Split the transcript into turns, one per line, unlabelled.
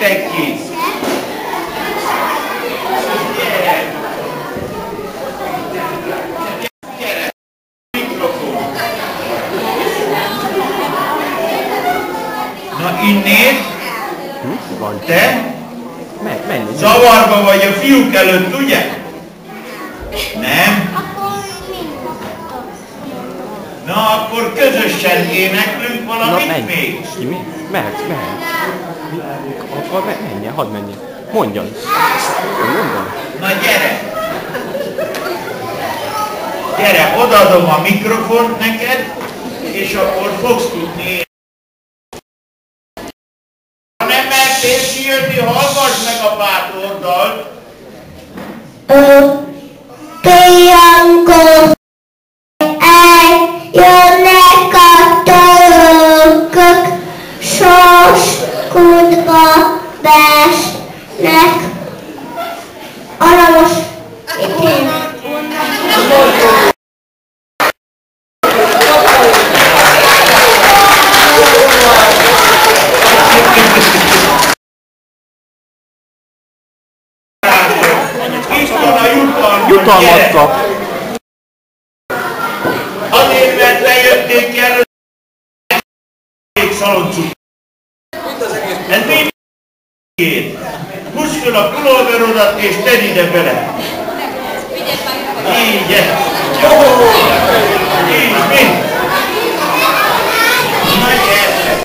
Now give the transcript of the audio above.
Menjetek ki! Gyere! Mikrofon! Na innét? Te?
Menj.
Zavarba vagy a fiúk előtt, ugye? Nem? Na akkor közösen éneklünk valamit még?
Mehetsz. Akkor menjen, hadd menjen. Mondjon.
Na gyere! Gyere, odaadom a mikrofont neked, és akkor fogsz tudni. Ha nem mertél kijönni, hallgass meg a bátordalt.
Pillanko, eljönnek a törökök, soskudba besnek. Arra most
Jutalmat kap.
Azért, mert lejötték el, hogy szaloncuk. Ez mindegyét. Húzd föl a pulóverodat és tedd ide bele. Így, jó. Így, mind. Na gyere.